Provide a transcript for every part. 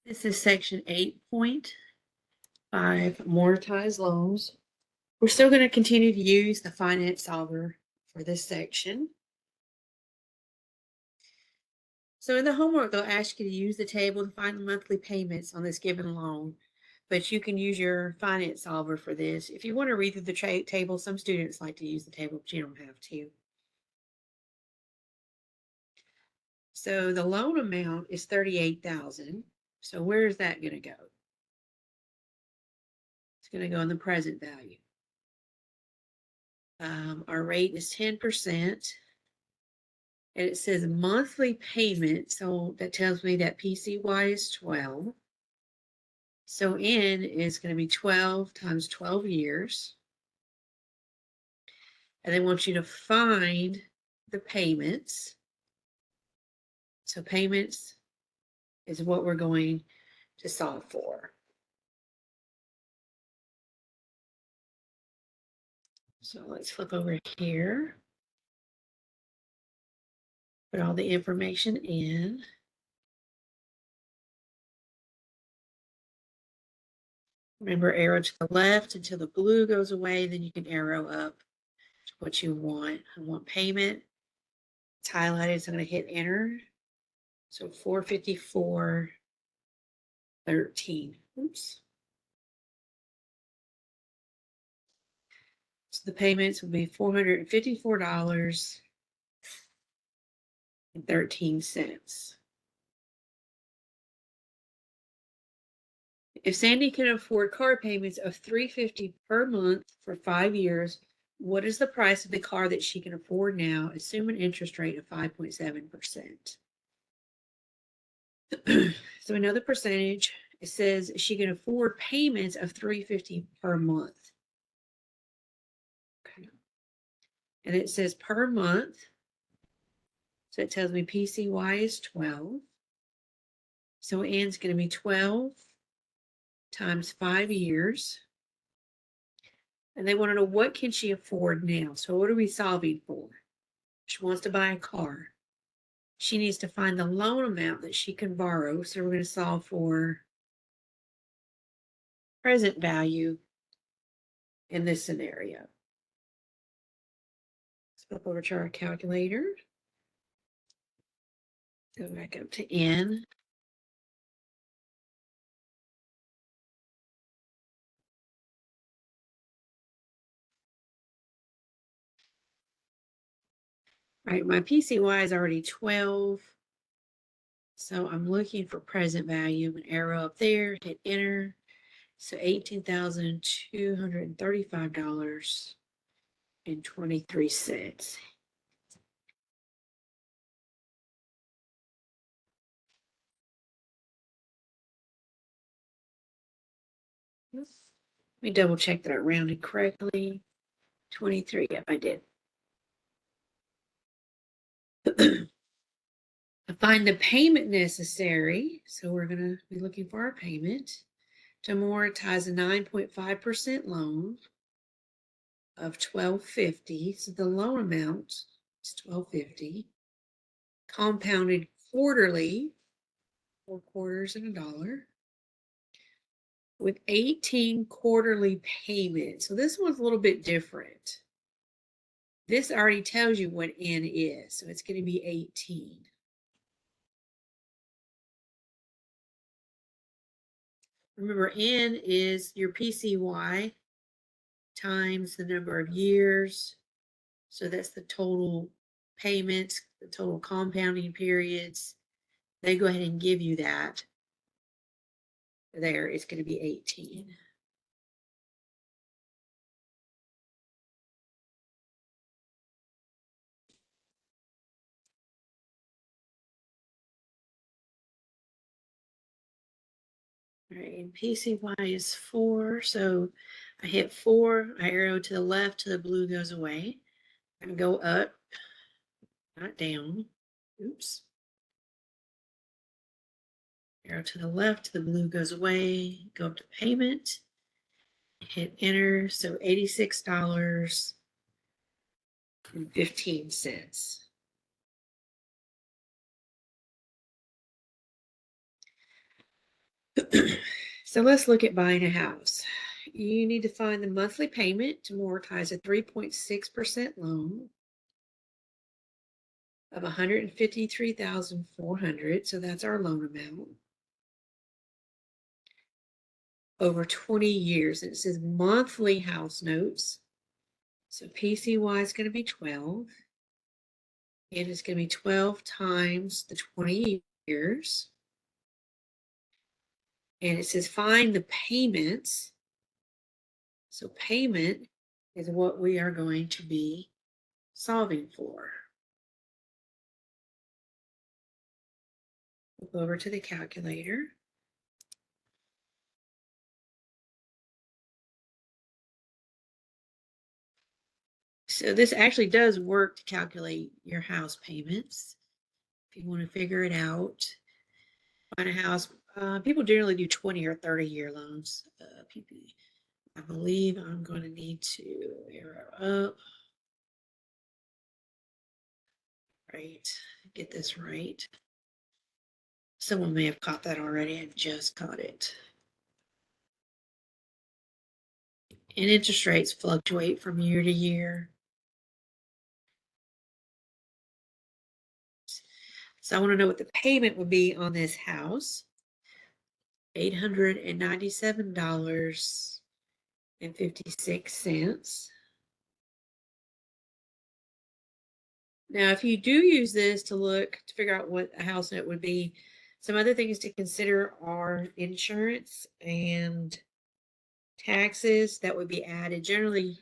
This is section 8.5, amortized loans. We're still going to continue to use the finance solver for this section. So in the homework, they'll ask you to use the table to find the monthly payments on this given loan, but you can use your finance solver for this. If you want to read through the table, some students like to use the table, but you don't have to. So the loan amount is $38,000. So where is that going to go? It's going to go in the present value. Our rate is 10%. And it says monthly payment. So that tells me that PCY is 12. So N is going to be 12 times 12 years. And they want you to find the payments. So payments is what we're going to solve for. So let's flip over here. Put all the information in. Remember, arrow to the left until the blue goes away. Then you can arrow up to what you want. I want payment. It's highlighted, so I'm going to hit enter. So 454.13. Oops. So the payments will be $454.13. If Sandy can afford car payments of $350 per month for 5 years, what is the price of the car that she can afford now? Assume an interest rate of 5.7%. So we know the percentage. It says she can afford payments of $350 per month. Okay. And it says per month. So it tells me PCY is 12. So N is going to be 12 times 5 years. And they want to know, what can she afford now? So what are we solving for? She wants to buy a car. She needs to find the loan amount that she can borrow. So we're going to solve for present value in this scenario. Let's flip over to our calculator. Go back up to N. All right, my PCY is already 12. So I'm looking for present value. An arrow up there, hit enter. So $18,235.23. Let me double check that I rounded correctly. 23, yep, I did. Find the payment necessary. So we're going to be looking for our payment to amortize a 9.5% loan of $1,250. So the loan amount is $1,250. Compounded quarterly, 4 quarters and $1, with 18 quarterly payments. So this one's a little bit different. This already tells you what N is, so it's going to be 18. Remember, N is your PCY times the number of years. So that's the total payments, the total compounding periods. They go ahead and give you that. There, it's going to be 18. All right, and PCY is 4. So I hit 4, I arrow to the left till the blue goes away. I'm going to go up, not down. Oops. Arrow to the left, the blue goes away, go up to payment, hit enter. So $86.15. So let's look at buying a house. You need to find the monthly payment to amortize a 3.6% loan of 153,400. So that's our loan amount over 20 years. And it says monthly house notes. So PCY is going to be 12. And it's going to be 12 times the 20 years. And it says find the payments. So payment is what we are going to be solving for. We'll go over to the calculator. So this actually does work to calculate your house payments. If you want to figure it out, find a house. People generally do 20 or 30-year loans. PP. I believe I'm going to need to arrow up. Right, get this right. Someone may have caught that already. I just caught it. And interest rates fluctuate from year to year. So I want to know what the payment would be on this house. $897.56. Now, if you do use this to look to figure out what a house note would be, some other things to consider are insurance and taxes that would be added. Generally,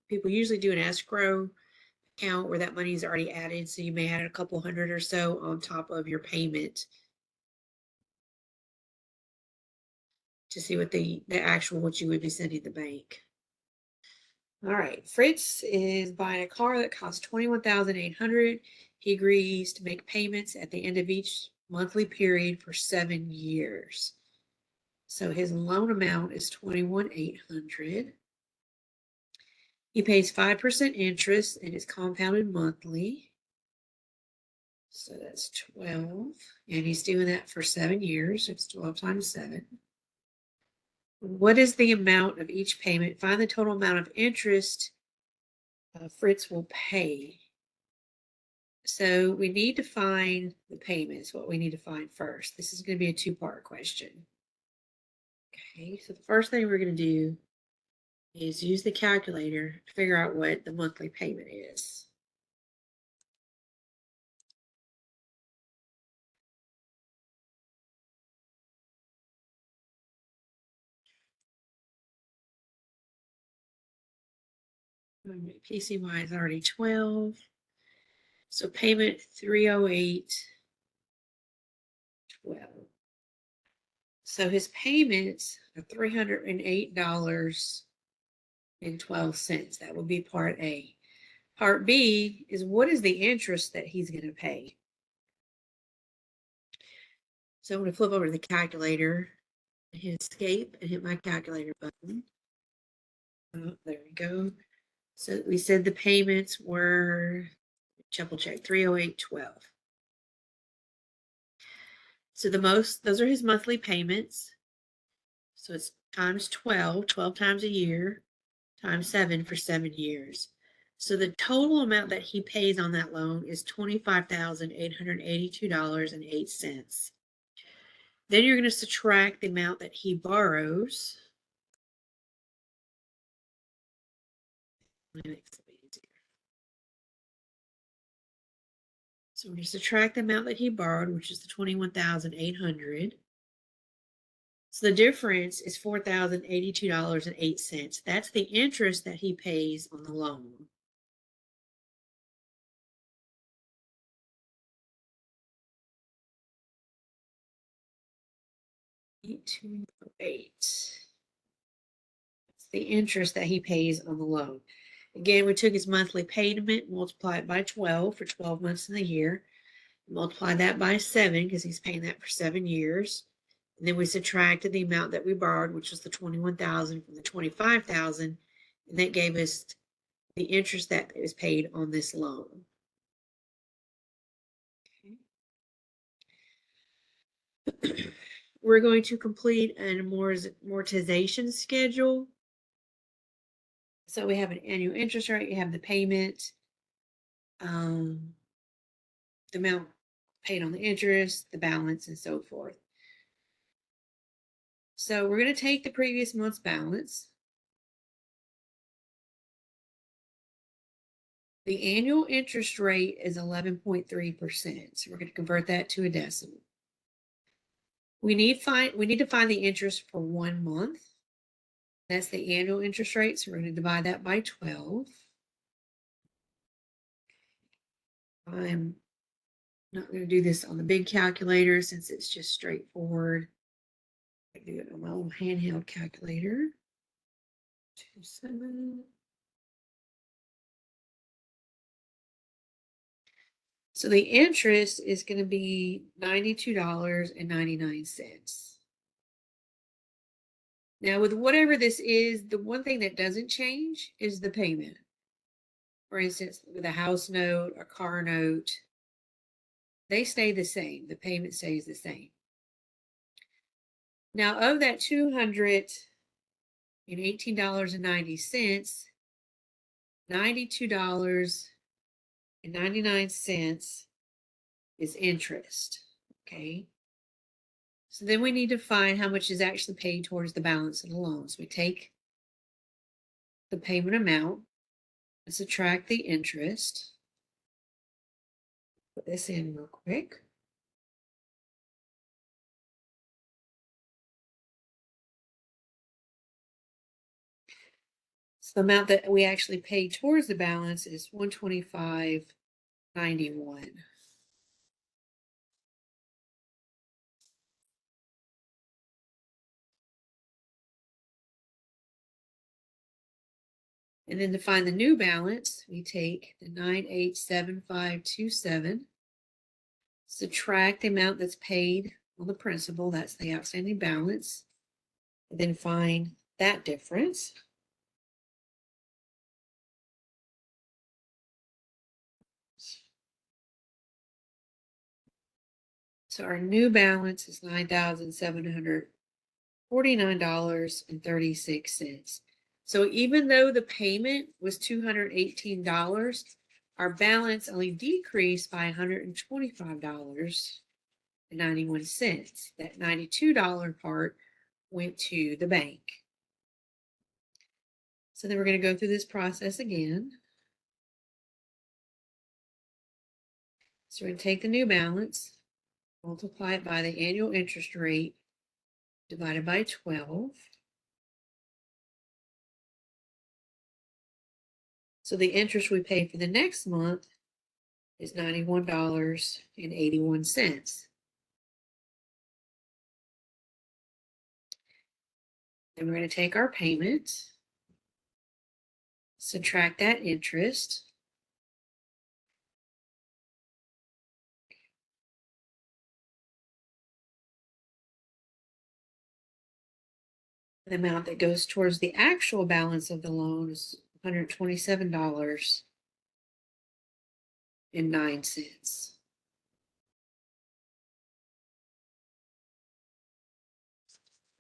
people usually do an escrow account where that money is already added, so you may add a couple hundred or so on top of your payment to see what the actual what you would be sending the bank. All right, Fritz is buying a car that costs $21,800. He agrees to make payments at the end of each monthly period for 7 years. So his loan amount is $21,800. He pays 5% interest and it's compounded monthly. So that's 12. And he's doing that for 7 years. It's 12 times 7. What is the amount of each payment? Find the total amount of interest Fritz will pay. So we need to find the payments, what we need to find first. This is going to be a two-part question. Okay, so the first thing we're going to do is use the calculator to figure out what the monthly payment is. PCY is already 12. So payment 308.12. So his payments are $308.12. That would be part A. Part B is what is the interest that he's going to pay? So I'm going to flip over to the calculator, hit escape, and hit my calculator button. Oh, there we go. So we said the payments were, double check, 308.12. So those are his monthly payments. So it's times 12 times a year, times 7 for 7 years. So the total amount that he pays on that loan is $25,882.08. Then you're going to subtract the amount that he borrows. So we're going to subtract the amount that he borrowed, which is the $21,800. So the difference is $4,082.08. That's the interest that he pays on the loan. $8,208. That's the interest that he pays on the loan. Again, we took his monthly payment, multiply it by 12 for 12 months in the year, multiply that by 7 because he's paying that for 7 years. And then we subtracted the amount that we borrowed, which was the $21,000 from the $25,000, and that gave us the interest that is paid on this loan. Okay. we're going to complete an amortization schedule. So we have an annual interest rate, you have the payment, the amount paid on the interest, the balance, and so forth. So we're going to take the previous month's balance. The annual interest rate is 11.3%. So we're going to convert that to a decimal. We need to find the interest for 1 month. That's the annual interest rate. So we're going to divide that by 12. I'm not going to do this on the big calculator since it's just straightforward. I do it on my own handheld calculator. 27. So the interest is going to be $92.99. Now, with whatever this is, the one thing that doesn't change is the payment. For instance, with a house note, a car note, they stay the same. The payment stays the same. Now, of that $218.90, $92.99 is interest. Okay. So then we need to find how much is actually paid towards the balance of the loan. So we take the payment amount and subtract the interest. Put this in real quick. So the amount that we actually paid towards the balance is $125.91. And then to find the new balance, we take the 987527, subtract the amount that's paid on the principal, that's the outstanding balance, and then find that difference. So our new balance is $9,749.36. So even though the payment was $218, our balance only decreased by $125.91. That $92 part went to the bank. So then we're going to go through this process again. So we're going to take the new balance, multiply it by the annual interest rate divided by 12. So the interest we pay for the next month is $91.81. Then we're going to take our payment, subtract that interest, the amount that goes towards the actual balance of the loan is $127.09.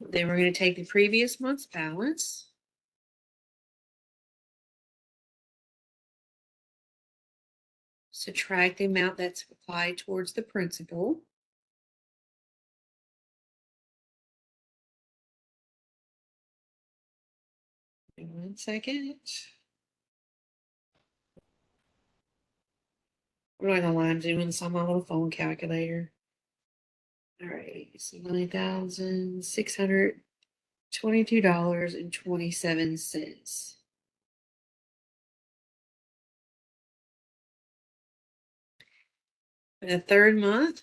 Then we're going to take the previous month's balance, subtract the amount that's applied towards the principal. One second. I'm not gonna lie, I'm doing this on my little phone calculator. All right, so $9,622.27. For the third month,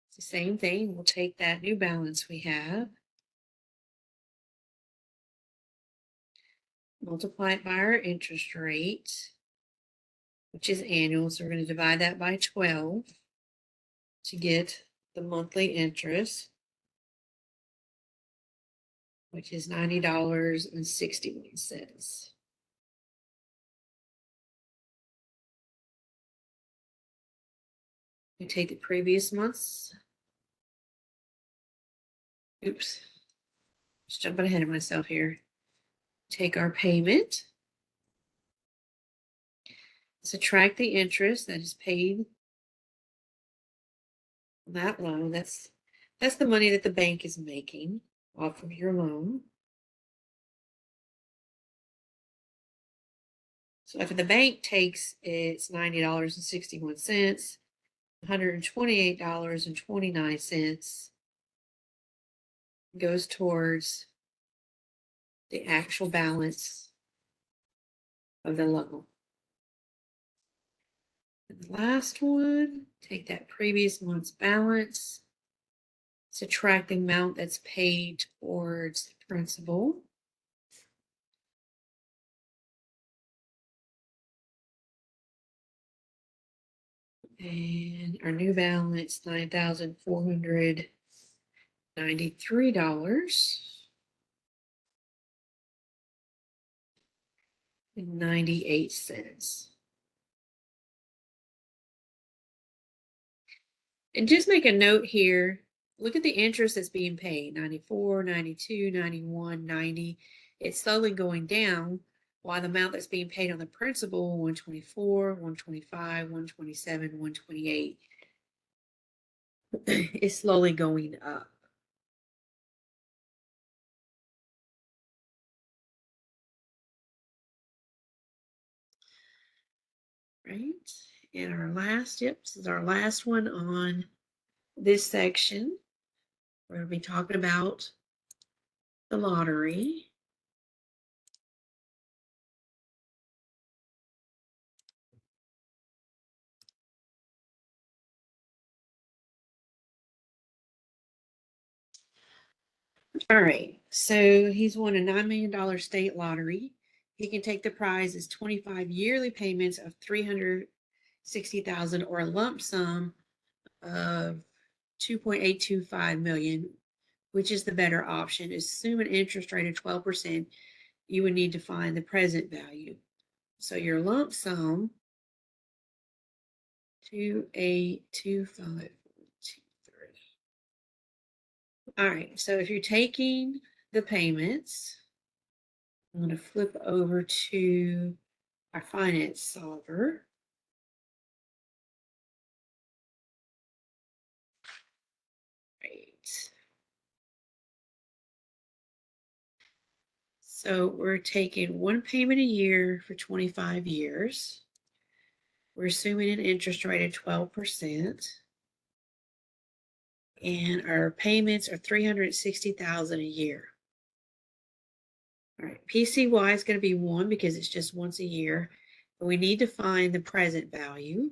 it's the same thing. We'll take that new balance we have, multiply it by our interest rate, which is annual. So we're going to divide that by 12 to get the monthly interest, which is $90.61. We take the previous month's Oops. Just jumping ahead of myself here. Take our payment. Subtract the interest that is paid on that loan. That's the money that the bank is making off of your loan. So if the bank takes its $90.61, $128.29 goes towards the actual balance of the loan. And the last one, take that previous month's balance, subtract the amount that's paid towards the principal. And our new balance, $9,493.98. And just make a note here. Look at the interest that's being paid, 94, 92, 91, 90. It's slowly going down, while the amount that's being paid on the principal, 124, 125, 127, 128, is slowly going up. Right? And our last, this is our last one on this section. We're going to be talking about the lottery. All right, so he's won a $9 million state lottery. He can take the prize as 25 yearly payments of $360,000 or a lump sum of $2.825 million, which is the better option. Assume an interest rate of 12%, you would need to find the present value. So your lump sum, 2.825. All right, so if you're taking the payments, I'm going to flip over to our finance solver. Right. So we're taking one payment a year for 25 years. We're assuming an interest rate of 12%. And our payments are $360,000 a year. All right, PCY is going to be 1 because it's just once a year. But we need to find the present value.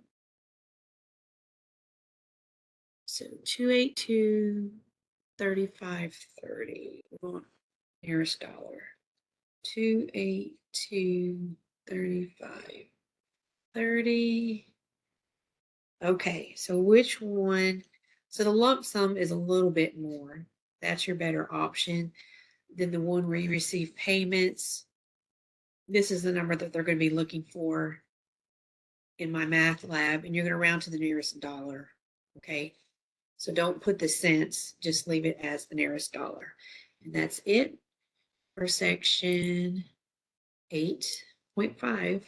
So 282.3530. We want nearest dollar. 282.3530. Okay, so which one? So the lump sum is a little bit more. That's your better option than the one where you receive payments. This is the number that they're going to be looking for in my math lab, and you're going to round to the nearest dollar. Okay, so don't put the cents, just leave it as the nearest dollar. And that's it for section 8.5.